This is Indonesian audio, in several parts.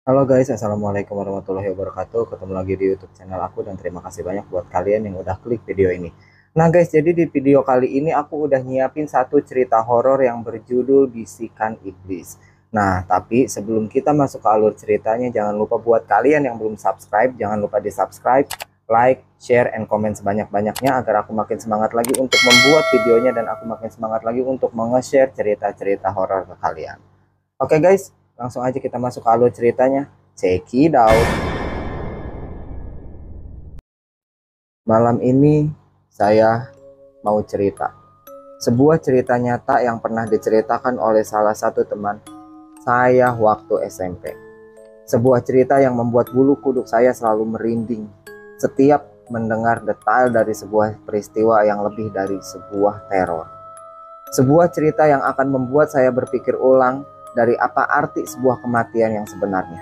Halo guys, assalamualaikum warahmatullahi wabarakatuh. Ketemu lagi di YouTube channel aku dan terima kasih banyak buat kalian yang udah klik video ini. Nah guys, jadi di video kali ini aku udah nyiapin satu cerita horor yang berjudul Bisikan Iblis. Nah, tapi sebelum kita masuk ke alur ceritanya, jangan lupa buat kalian yang belum subscribe, jangan lupa di subscribe, like, share, and comment sebanyak-banyaknya agar aku makin semangat lagi untuk membuat videonya dan aku makin semangat lagi untuk menge-share cerita-cerita horor ke kalian. Oke guys, langsung aja kita masuk ke alur ceritanya. Check it out. Malam ini saya mau cerita. Sebuah cerita nyata yang pernah diceritakan oleh salah satu teman saya waktu SMP. Sebuah cerita yang membuat bulu kuduk saya selalu merinding setiap mendengar detail dari sebuah peristiwa yang lebih dari sebuah teror. Sebuah cerita yang akan membuat saya berpikir ulang dari apa arti sebuah kematian yang sebenarnya.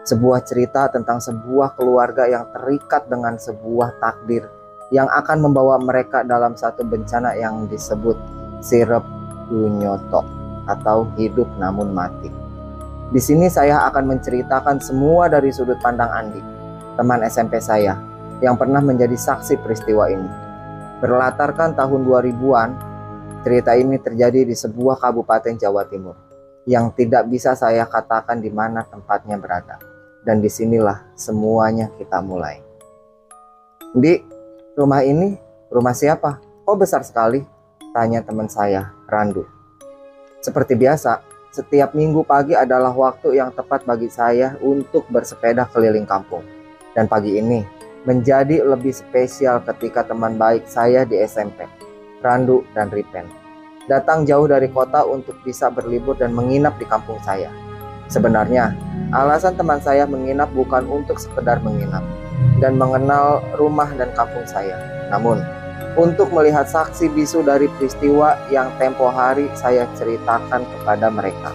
Sebuah cerita tentang sebuah keluarga yang terikat dengan sebuah takdir yang akan membawa mereka dalam satu bencana yang disebut sirep dunyoto atau hidup namun mati. Di sini saya akan menceritakan semua dari sudut pandang Andi, teman SMP saya yang pernah menjadi saksi peristiwa ini. Berlatarkan tahun 2000-an, cerita ini terjadi di sebuah kabupaten Jawa Timur yang tidak bisa saya katakan di mana tempatnya berada. Dan disinilah semuanya kita mulai. Di rumah ini, rumah siapa? Kok besar sekali? Tanya teman saya, Randu. Seperti biasa, setiap minggu pagi adalah waktu yang tepat bagi saya untuk bersepeda keliling kampung. Dan pagi ini menjadi lebih spesial ketika teman baik saya di SMP, Randu dan Ripen, datang jauh dari kota untuk bisa berlibur dan menginap di kampung saya. Sebenarnya, alasan teman saya menginap bukan untuk sekedar menginap dan mengenal rumah dan kampung saya, namun untuk melihat saksi bisu dari peristiwa yang tempo hari saya ceritakan kepada mereka.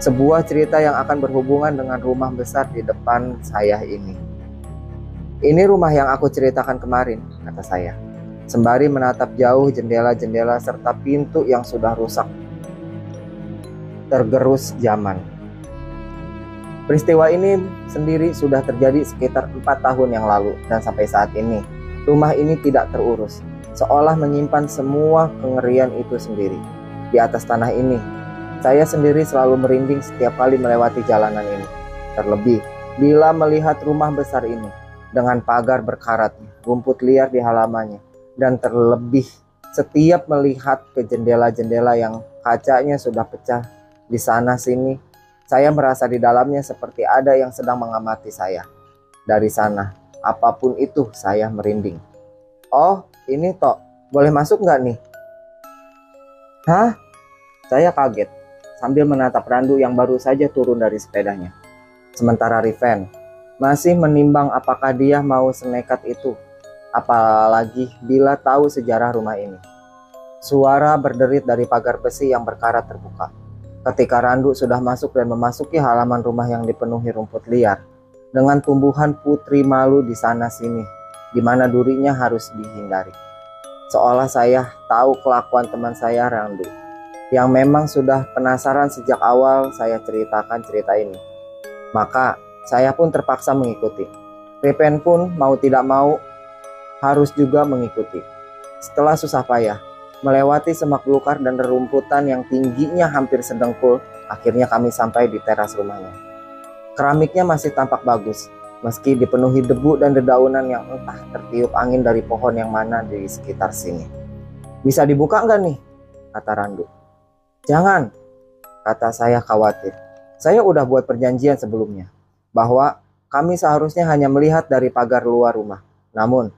Sebuah cerita yang akan berhubungan dengan rumah besar di depan saya ini. Ini rumah yang aku ceritakan kemarin, kata saya, sembari menatap jauh jendela-jendela serta pintu yang sudah rusak tergerus zaman. Peristiwa ini sendiri sudah terjadi sekitar 4 tahun yang lalu dan sampai saat ini rumah ini tidak terurus, seolah menyimpan semua kengerian itu sendiri. Di atas tanah ini, saya sendiri selalu merinding setiap kali melewati jalanan ini. Terlebih bila melihat rumah besar ini dengan pagar berkarat, rumput liar di halamannya, dan terlebih setiap melihat ke jendela-jendela yang kacanya sudah pecah di sana sini, saya merasa di dalamnya seperti ada yang sedang mengamati saya. Dari sana, apapun itu saya merinding. Oh, ini Tok, boleh masuk nggak nih? Hah? Saya kaget sambil menatap Randu yang baru saja turun dari sepedanya. Sementara Riven masih menimbang apakah dia mau senekat itu, apalagi bila tahu sejarah rumah ini. Suara berderit dari pagar besi yang berkarat terbuka. Ketika Randu sudah masuk dan memasuki halaman rumah yang dipenuhi rumput liar, dengan tumbuhan putri malu di sana sini, di mana durinya harus dihindari. Seolah saya tahu kelakuan teman saya Randu, yang memang sudah penasaran sejak awal saya ceritakan cerita ini. Maka saya pun terpaksa mengikuti. Ripen pun mau tidak mau harus juga mengikuti. Setelah susah payah melewati semak belukar dan rerumputan yang tingginya hampir sedengkul, akhirnya kami sampai di teras rumahnya. Keramiknya masih tampak bagus, meski dipenuhi debu dan dedaunan yang entah tertiup angin dari pohon yang mana di sekitar sini. Bisa dibuka nggak nih? Kata Randu. Jangan, kata saya khawatir. Saya udah buat perjanjian sebelumnya, bahwa kami seharusnya hanya melihat dari pagar luar rumah. Namun,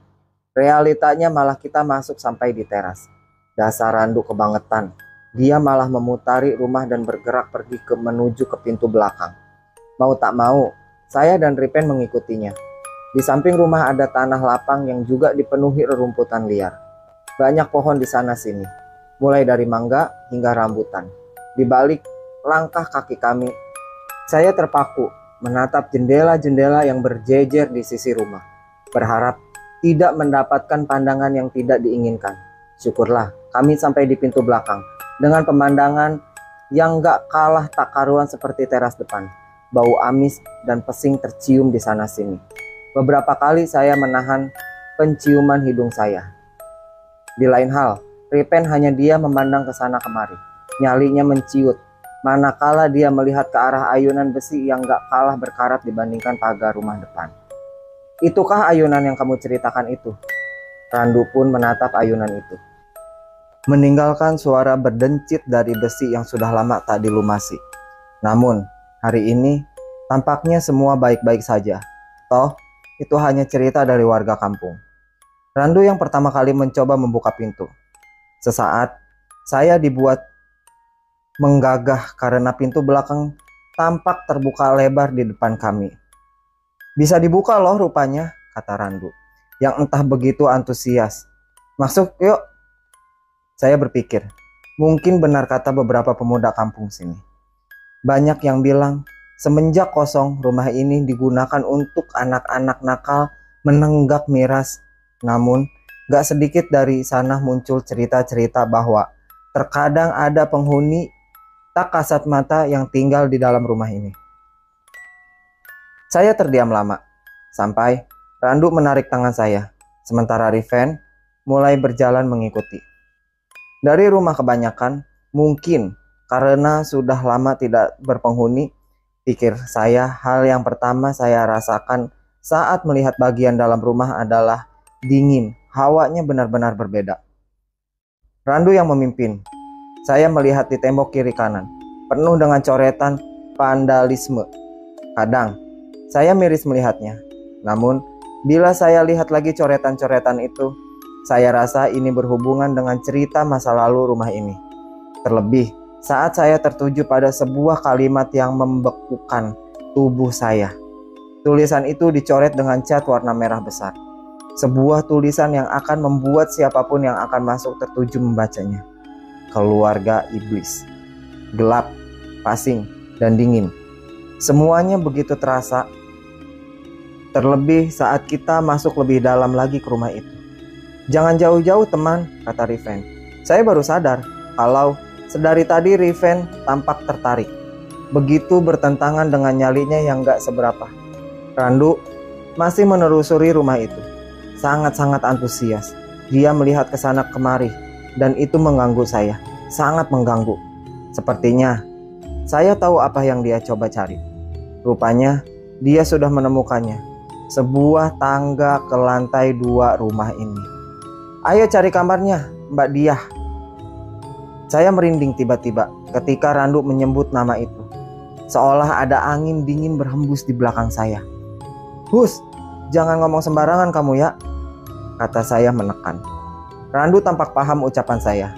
realitanya malah kita masuk sampai di teras. Dasar Randu kebangetan. Dia malah memutari rumah dan bergerak pergi menuju ke pintu belakang. Mau tak mau, saya dan Ripen mengikutinya. Di samping rumah ada tanah lapang yang juga dipenuhi rerumputan liar. Banyak pohon di sana sini, mulai dari mangga hingga rambutan. Di balik langkah kaki kami, saya terpaku menatap jendela-jendela yang berjejer di sisi rumah, berharap tidak mendapatkan pandangan yang tidak diinginkan. Syukurlah kami sampai di pintu belakang dengan pemandangan yang gak kalah tak karuan seperti teras depan. bau amis dan pesing tercium di sana-sini. Beberapa kali saya menahan penciuman hidung saya. Di lain hal, Riven hanya dia memandang ke sana kemari. Nyalinya menciut, manakala dia melihat ke arah ayunan besi yang gak kalah berkarat dibandingkan pagar rumah depan. Itukah ayunan yang kamu ceritakan itu? Randu pun menatap ayunan itu, meninggalkan suara berdencit dari besi yang sudah lama tak dilumasi. Namun, hari ini tampaknya semua baik-baik saja. Toh, itu hanya cerita dari warga kampung. Randu yang pertama kali mencoba membuka pintu. Sesaat, saya dibuat menggagah karena pintu belakang tampak terbuka lebar di depan kami. Bisa dibuka loh rupanya, kata Randu, yang entah begitu antusias. Masuk yuk. Saya berpikir, mungkin benar kata beberapa pemuda kampung sini. Banyak yang bilang, semenjak kosong rumah ini digunakan untuk anak-anak nakal menenggak miras. Namun, gak sedikit dari sana muncul cerita-cerita bahwa terkadang ada penghuni tak kasat mata yang tinggal di dalam rumah ini. Saya terdiam lama, sampai Randu menarik tangan saya, sementara Riven mulai berjalan mengikuti. Dari rumah kebanyakan, mungkin karena sudah lama tidak berpenghuni, pikir saya hal yang pertama saya rasakan saat melihat bagian dalam rumah adalah dingin. Hawanya benar-benar berbeda. Randu yang memimpin. Saya melihat di tembok kiri kanan, penuh dengan coretan vandalisme. Kadang, saya miris melihatnya. Namun, bila saya lihat lagi coretan-coretan itu, saya rasa ini berhubungan dengan cerita masa lalu rumah ini. Terlebih, saat saya tertuju pada sebuah kalimat yang membekukan tubuh saya. Tulisan itu dicoret dengan cat warna merah besar. Sebuah tulisan yang akan membuat siapapun yang akan masuk tertuju membacanya. Keluarga iblis. Gelap, pasing, dan dingin. Semuanya begitu terasa. Terlebih saat kita masuk lebih dalam lagi ke rumah itu. Jangan jauh-jauh teman, kata Riven. Saya baru sadar kalau sedari tadi Riven tampak tertarik. Begitu bertentangan dengan nyalinya yang gak seberapa. Randu masih menelusuri rumah itu. Sangat-sangat antusias. Dia melihat ke sana kemari. Dan itu mengganggu saya. Sangat mengganggu. Sepertinya saya tahu apa yang dia coba cari. Rupanya dia sudah menemukannya. Sebuah tangga ke lantai 2 rumah ini. Ayo cari kamarnya, Mbak Diah. Saya merinding tiba-tiba ketika Randu menyebut nama itu. Seolah ada angin dingin berhembus di belakang saya. Hus, jangan ngomong sembarangan kamu ya, kata saya menekan. Randu tampak paham ucapan saya.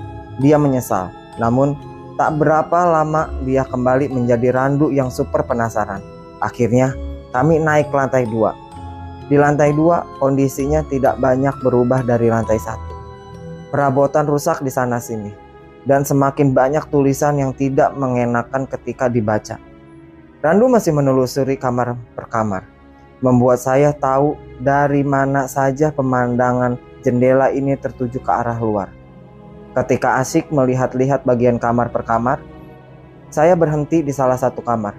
Dia menyesal, namun tak berapa lama dia kembali menjadi Randu yang super penasaran. Akhirnya kami naik ke lantai 2. Di lantai 2 kondisinya tidak banyak berubah dari lantai 1. Perabotan rusak di sana sini. Dan semakin banyak tulisan yang tidak mengenakan ketika dibaca. Randu masih menelusuri kamar per kamar. Membuat saya tahu dari mana saja pemandangan jendela ini tertuju ke arah luar. Ketika asyik melihat-lihat bagian kamar per kamar, saya berhenti di salah satu kamar.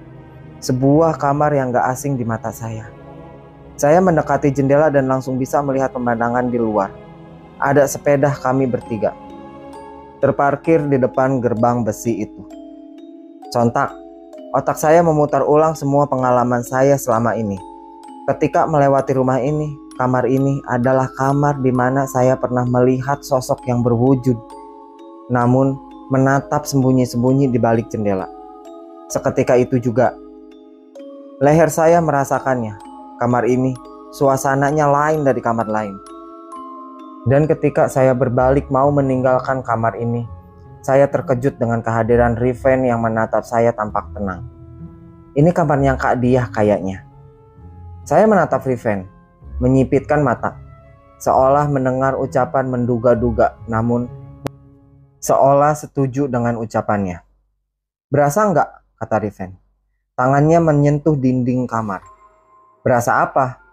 Sebuah kamar yang gak asing di mata saya. Saya mendekati jendela dan langsung bisa melihat pemandangan di luar. Ada sepeda kami bertiga, terparkir di depan gerbang besi itu. Sontak, otak saya memutar ulang semua pengalaman saya selama ini. Ketika melewati rumah ini, kamar ini adalah kamar di mana saya pernah melihat sosok yang berwujud, namun menatap sembunyi-sembunyi di balik jendela. Seketika itu juga, leher saya merasakannya. Kamar ini, suasananya lain dari kamar lain. Dan ketika saya berbalik mau meninggalkan kamar ini, saya terkejut dengan kehadiran Riven yang menatap saya tampak tenang. Ini kamarnya Kak Diah kayaknya. Saya menatap Riven, menyipitkan mata, seolah mendengar ucapan menduga-duga, namun seolah setuju dengan ucapannya. Berasa enggak? Kata Riven. Tangannya menyentuh dinding kamar. Berasa apa?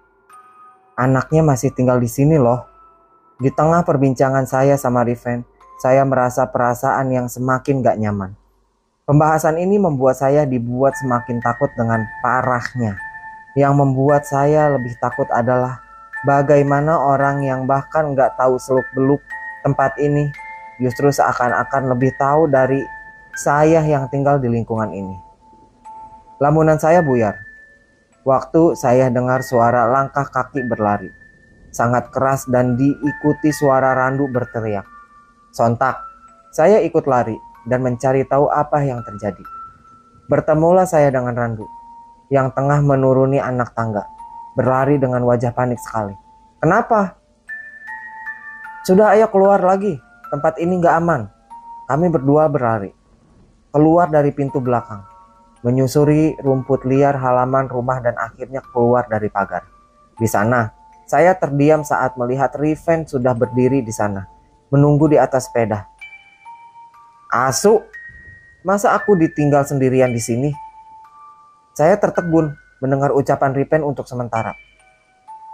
Anaknya masih tinggal di sini loh. Di tengah perbincangan saya sama Riven, saya merasa perasaan yang semakin gak nyaman. Pembahasan ini membuat saya dibuat semakin takut dengan parahnya. Yang membuat saya lebih takut adalah bagaimana orang yang bahkan nggak tahu seluk-beluk tempat ini justru seakan-akan lebih tahu dari saya yang tinggal di lingkungan ini. Lamunan saya buyar waktu saya dengar suara langkah kaki berlari. Sangat keras dan diikuti suara Randu berteriak. Sontak, saya ikut lari dan mencari tahu apa yang terjadi. Bertemulah saya dengan Randu yang tengah menuruni anak tangga, berlari dengan wajah panik sekali. Kenapa? Sudah, ayo keluar lagi, tempat ini gak aman. Kami berdua berlari keluar dari pintu belakang, menyusuri rumput liar halaman rumah dan akhirnya keluar dari pagar. Di sana, saya terdiam saat melihat Riven sudah berdiri di sana, menunggu di atas sepeda. Asu, masa aku ditinggal sendirian di sini? Saya tertegun mendengar ucapan Riven untuk sementara.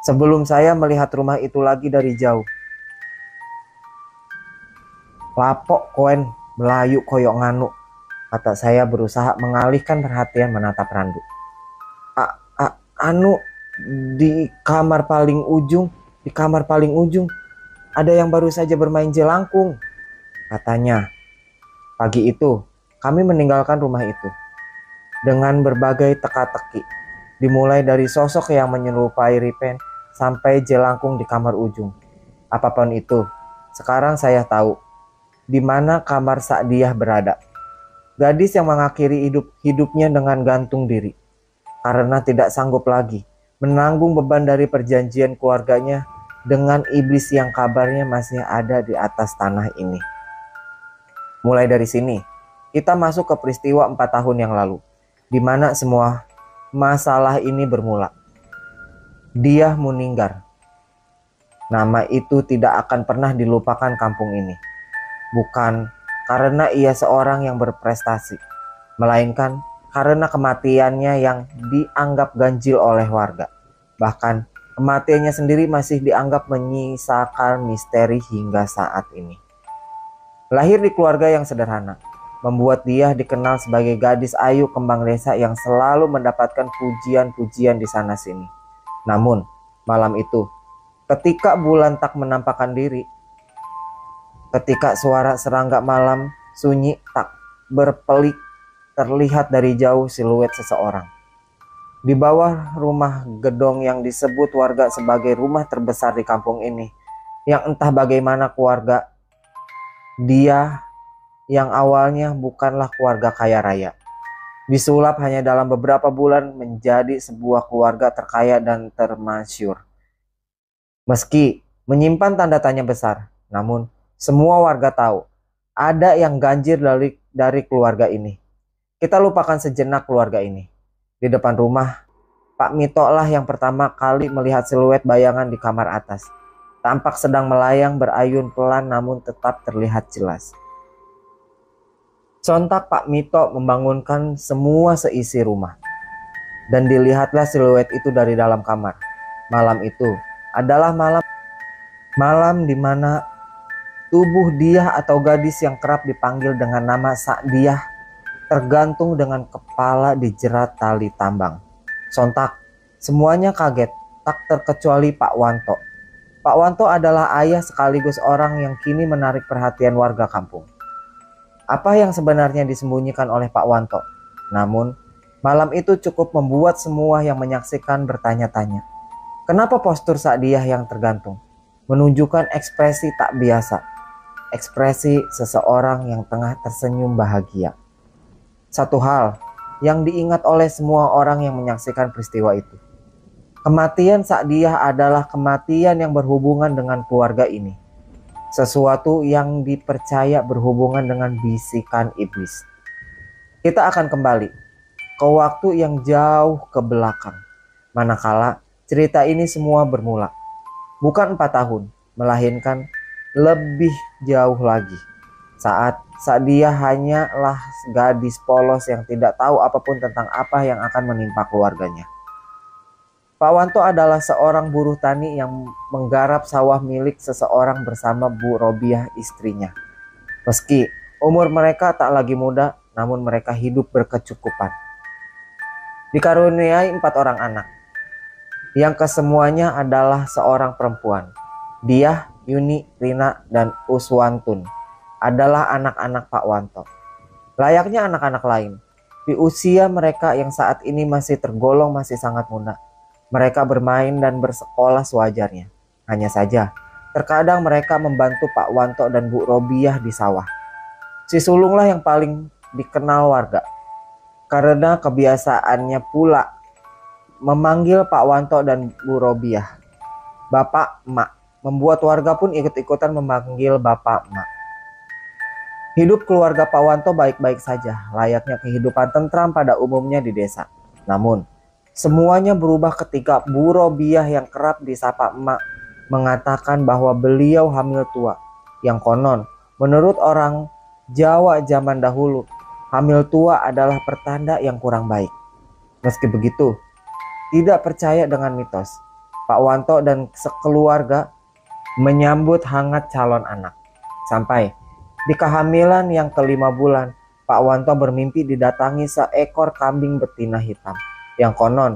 Sebelum saya melihat rumah itu lagi dari jauh. Lapok koen Melayu koyok nganu, kata saya berusaha mengalihkan perhatian menatap Randu. Anu, di kamar paling ujung ada yang baru saja bermain jelangkung, katanya. Pagi itu kami meninggalkan rumah itu dengan berbagai teka-teki, dimulai dari sosok yang menyerupai Riven sampai jelangkung di kamar ujung. Apapun itu, sekarang saya tahu di mana kamar Sa'diyah berada. Gadis yang mengakhiri hidupnya dengan gantung diri karena tidak sanggup lagi menanggung beban dari perjanjian keluarganya dengan iblis yang kabarnya masih ada di atas tanah ini. Mulai dari sini, kita masuk ke peristiwa 4 tahun yang lalu, di mana semua masalah ini bermula. Dia Muninggar. Nama itu tidak akan pernah dilupakan kampung ini. Bukan karena ia seorang yang berprestasi, melainkan karena kematiannya yang dianggap ganjil oleh warga. Bahkan kematiannya sendiri masih dianggap menyisakan misteri hingga saat ini. Lahir di keluarga yang sederhana, membuat dia dikenal sebagai gadis ayu kembang desa yang selalu mendapatkan pujian-pujian di sana sini. Namun, malam itu, ketika bulan tak menampakkan diri, ketika suara serangga malam sunyi tak berpelik, terlihat dari jauh siluet seseorang. Di bawah rumah gedong yang disebut warga sebagai rumah terbesar di kampung ini, yang entah bagaimana keluarga dia yang awalnya bukanlah keluarga kaya raya, disulap hanya dalam beberapa bulan menjadi sebuah keluarga terkaya dan termasyur. Meski menyimpan tanda tanya besar, namun semua warga tahu ada yang ganjil dari keluarga ini. Kita lupakan sejenak keluarga ini. Di depan rumah, Pak Mito lah yang pertama kali melihat siluet bayangan di kamar atas. Tampak sedang melayang berayun pelan namun tetap terlihat jelas. Sontak Pak Mito membangunkan semua seisi rumah. Dan dilihatlah siluet itu dari dalam kamar. Malam itu adalah malam di mana tubuh dia atau gadis yang kerap dipanggil dengan nama Sa'diyah tergantung dengan kepala dijerat tali tambang. Sontak, semuanya kaget, tak terkecuali Pak Wanto. Pak Wanto adalah ayah sekaligus orang yang kini menarik perhatian warga kampung. Apa yang sebenarnya disembunyikan oleh Pak Wanto? Namun, malam itu cukup membuat semua yang menyaksikan bertanya-tanya. Kenapa postur Sa'diyah yang tergantung menunjukkan ekspresi tak biasa? Ekspresi seseorang yang tengah tersenyum bahagia. Satu hal yang diingat oleh semua orang yang menyaksikan peristiwa itu. Kematian Sa'diyah adalah kematian yang berhubungan dengan keluarga ini. Sesuatu yang dipercaya berhubungan dengan bisikan iblis. Kita akan kembali ke waktu yang jauh ke belakang. Manakala cerita ini semua bermula. Bukan 4 tahun, melainkan lebih jauh lagi. Saat Sa'diyah hanyalah gadis polos yang tidak tahu apapun tentang apa yang akan menimpa keluarganya. Pak Wanto adalah seorang buruh tani yang menggarap sawah milik seseorang bersama Bu Robiah istrinya. Meski umur mereka tak lagi muda, namun mereka hidup berkecukupan. Dikaruniai 4 orang anak, yang kesemuanya adalah seorang perempuan. Diah, Yuni, Rina, dan Uswantun adalah anak-anak Pak Wanto. Layaknya anak-anak lain, di usia mereka yang saat ini masih tergolong masih sangat muda, mereka bermain dan bersekolah sewajarnya. Hanya saja, terkadang mereka membantu Pak Wanto dan Bu Robiah di sawah. Si sulunglah yang paling dikenal warga, karena kebiasaannya pula memanggil Pak Wanto dan Bu Robiah Bapak Emak, membuat warga pun ikut-ikutan memanggil Bapak Emak. Hidup keluarga Pak Wanto baik-baik saja, layaknya kehidupan tentram pada umumnya di desa. Namun, semuanya berubah ketika Bu Robiah yang kerap disapa Emak mengatakan bahwa beliau hamil tua. Yang konon, menurut orang Jawa zaman dahulu, hamil tua adalah pertanda yang kurang baik. Meski begitu, tidak percaya dengan mitos, Pak Wanto dan sekeluarga menyambut hangat calon anak. Sampai di kehamilan yang ke-5 bulan, Pak Wanto bermimpi didatangi seekor kambing betina hitam. Yang konon,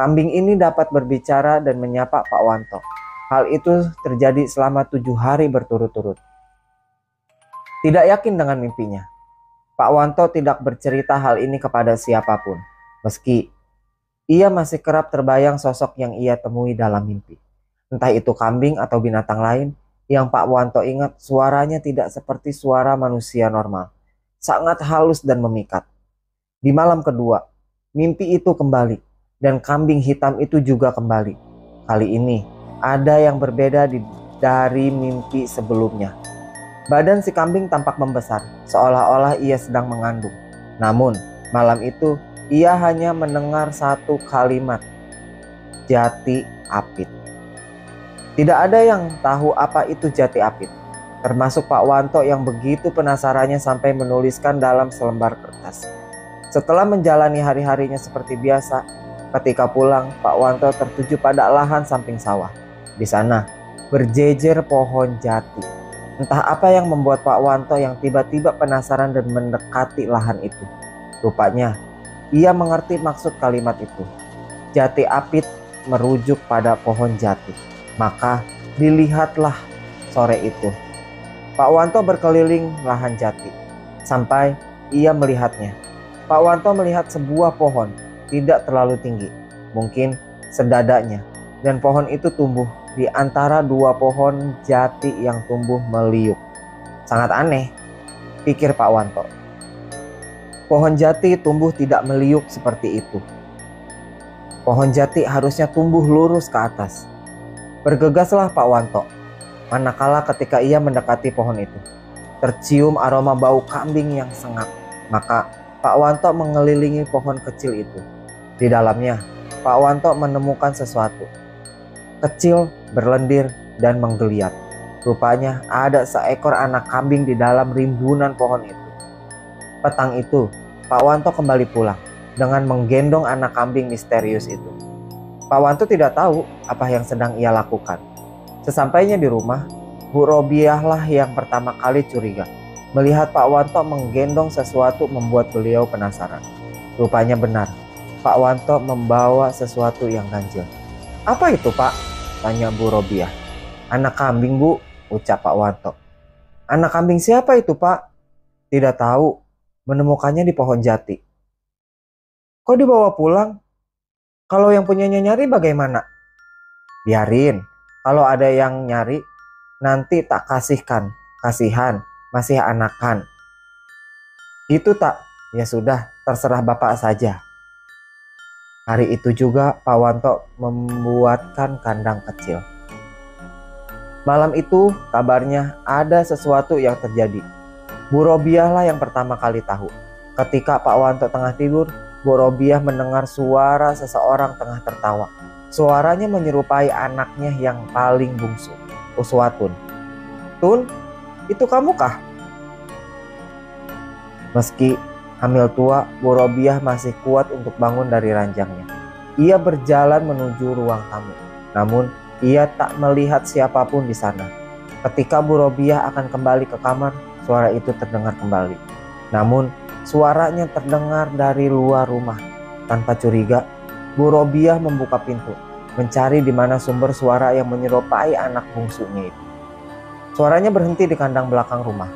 kambing ini dapat berbicara dan menyapa Pak Wanto. Hal itu terjadi selama 7 hari berturut-turut. Tidak yakin dengan mimpinya, Pak Wanto tidak bercerita hal ini kepada siapapun, meski ia masih kerap terbayang sosok yang ia temui dalam mimpi. Entah itu kambing atau binatang lain, yang Pak Wanto ingat suaranya tidak seperti suara manusia normal, sangat halus dan memikat. Di malam kedua, mimpi itu kembali, dan kambing hitam itu juga kembali. Kali ini, ada yang berbeda dari mimpi sebelumnya. Badan si kambing tampak membesar, seolah-olah ia sedang mengandung. Namun, malam itu ia hanya mendengar satu kalimat, Jati Apit. Tidak ada yang tahu apa itu Jati Apit, termasuk Pak Wanto yang begitu penasarannya sampai menuliskan dalam selembar kertas. Setelah menjalani hari-harinya seperti biasa, ketika pulang, Pak Wanto tertuju pada lahan samping sawah. Di sana, berjejer pohon jati. Entah apa yang membuat Pak Wanto yang tiba-tiba penasaran dan mendekati lahan itu. Rupanya, ia mengerti maksud kalimat itu. Jati Apit merujuk pada pohon jati. Maka dilihatlah sore itu Pak Wanto berkeliling lahan jati sampai ia melihatnya. Pak Wanto melihat sebuah pohon tidak terlalu tinggi, mungkin sedadanya, dan pohon itu tumbuh di antara 2 pohon jati yang tumbuh meliuk. Sangat aneh, pikir Pak Wanto. Pohon jati tumbuh tidak meliuk seperti itu. Pohon jati harusnya tumbuh lurus ke atas. Bergegaslah Pak Wanto, manakala ketika ia mendekati pohon itu, tercium aroma bau kambing yang sengat. Maka Pak Wanto mengelilingi pohon kecil itu. Di dalamnya, Pak Wanto menemukan sesuatu. Kecil, berlendir, dan menggeliat. Rupanya ada seekor anak kambing di dalam rimbunan pohon itu. Petang itu, Pak Wanto kembali pulang dengan menggendong anak kambing misterius itu. Pak Wanto tidak tahu apa yang sedang ia lakukan. Sesampainya di rumah, Bu Robiah lah yang pertama kali curiga. Melihat Pak Wanto menggendong sesuatu membuat beliau penasaran. Rupanya benar, Pak Wanto membawa sesuatu yang ganjil. Apa itu, Pak? Tanya Bu Robiah. Anak kambing, Bu, ucap Pak Wanto. Anak kambing siapa itu, Pak? Tidak tahu, menemukannya di pohon jati. Kok dibawa pulang? Kalau yang punyanya nyari bagaimana? Biarin, kalau ada yang nyari, nanti tak kasihkan. Kasihan, masih anakan. Gitu tak? Ya sudah, terserah Bapak saja. Hari itu juga Pak Wanto membuatkan kandang kecil. Malam itu kabarnya ada sesuatu yang terjadi. Bu Robiah lah yang pertama kali tahu. Ketika Pak Wanto tengah tidur, Bu Robiah mendengar suara seseorang tengah tertawa. Suaranya menyerupai anaknya yang paling bungsu, Uswatun. Tun, itu kamu kah? Meski hamil tua, Bu Robiah masih kuat untuk bangun dari ranjangnya. Ia berjalan menuju ruang tamu. Namun, ia tak melihat siapapun di sana. Ketika Bu Robiah akan kembali ke kamar, suara itu terdengar kembali. Namun, Suaranya terdengar dari luar rumah. Tanpa curiga, Bu Robiah membuka pintu, mencari di mana sumber suara yang menyerupai anak bungsunya itu. Suaranya berhenti di kandang belakang rumah.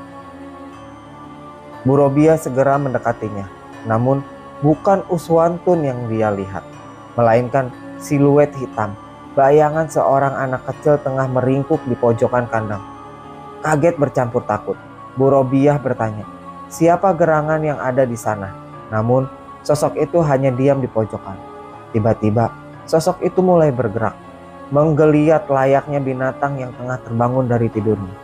Bu Robiah segera mendekatinya, namun bukan Uswantun yang dia lihat, melainkan siluet hitam, bayangan seorang anak kecil tengah meringkuk di pojokan kandang. Kaget bercampur takut, Bu Robiah bertanya, siapa gerangan yang ada di sana? Namun, sosok itu hanya diam di pojokan. Tiba-tiba, sosok itu mulai bergerak, menggeliat layaknya binatang yang tengah terbangun dari tidurnya.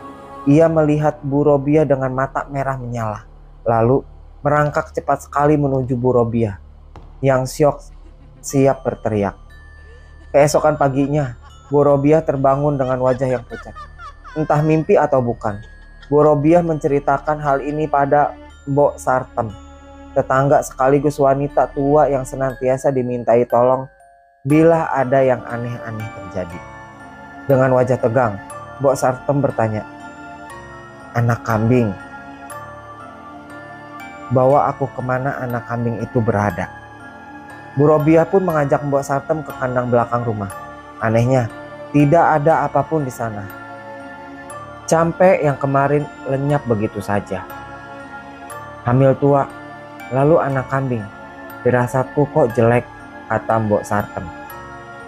Ia melihat Bu Robiah dengan mata merah menyala, lalu merangkak cepat sekali menuju Bu Robiah, yang syok siap berteriak. Keesokan paginya, Bu Robiah terbangun dengan wajah yang pucat. Entah mimpi atau bukan, Bu Robiah menceritakan hal ini pada Mbok Sartem, tetangga sekaligus wanita tua yang senantiasa dimintai tolong bila ada yang aneh-aneh terjadi. Dengan wajah tegang, Mbok Sartem bertanya, "Anak kambing, bawa aku kemana anak kambing itu berada?" Bu Robiah pun mengajak Mbok Sartem ke kandang belakang rumah. Anehnya, tidak ada apapun di sana. Campe yang kemarin lenyap begitu saja. Hamil tua, lalu anak kambing. Firasatku kok jelek, kata Mbok Sartem.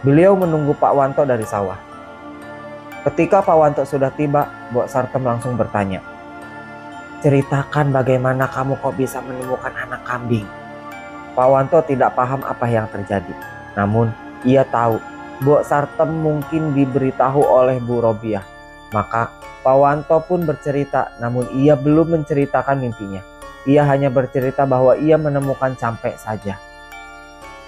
Beliau menunggu Pak Wanto dari sawah. Ketika Pak Wanto sudah tiba, Mbok Sartem langsung bertanya, "Ceritakan bagaimana kamu kok bisa menemukan anak kambing?" Pak Wanto tidak paham apa yang terjadi. Namun, ia tahu Mbok Sartem mungkin diberitahu oleh Bu Robiah. Maka Pak Wanto pun bercerita, namun ia belum menceritakan mimpinya. Ia hanya bercerita bahwa ia menemukan campe saja.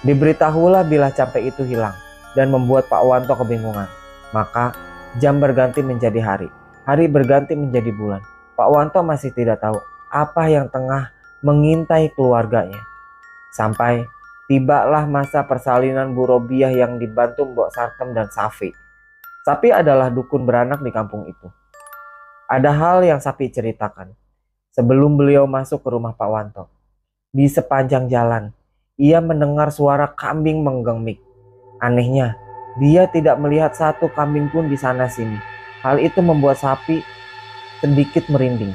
Diberitahulah bila campe itu hilang dan membuat Pak Wanto kebingungan. Maka jam berganti menjadi hari, hari berganti menjadi bulan. Pak Wanto masih tidak tahu apa yang tengah mengintai keluarganya. Sampai tibalah masa persalinan Bu Robiah yang dibantu Mbok Sartem dan Safi. Safi adalah dukun beranak di kampung itu. Ada hal yang Safi ceritakan sebelum beliau masuk ke rumah Pak Wanto. Di sepanjang jalan, ia mendengar suara kambing menggemik. Anehnya, dia tidak melihat satu kambing pun di sana sini. Hal itu membuat Safi sedikit merinding.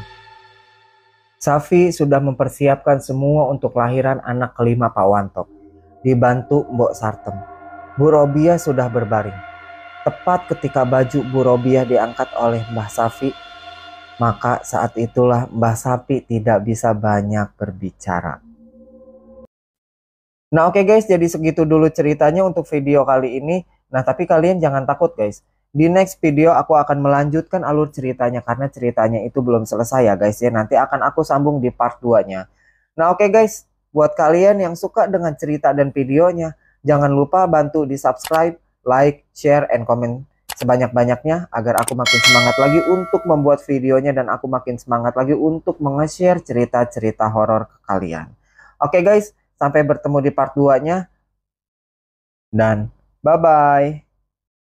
Safi sudah mempersiapkan semua untuk kelahiran anak kelima Pak Wanto, dibantu Mbok Sartem. Bu Robiah sudah berbaring. Tepat ketika baju Bu Robiah diangkat oleh Mbah Safi, maka saat itulah Mbah Safi tidak bisa banyak berbicara. Nah oke guys, jadi segitu dulu ceritanya untuk video kali ini. Nah tapi kalian jangan takut guys. Di next video aku akan melanjutkan alur ceritanya karena ceritanya itu belum selesai ya guys ya. Nanti akan aku sambung di part 2-nya. Nah oke guys, buat kalian yang suka dengan cerita dan videonya, jangan lupa bantu di subscribe, like, share, and comment sebanyak-banyaknya agar aku makin semangat lagi untuk membuat videonya dan aku makin semangat lagi untuk nge-share cerita-cerita horor ke kalian. Oke guys, sampai bertemu di part 2-nya dan bye-bye.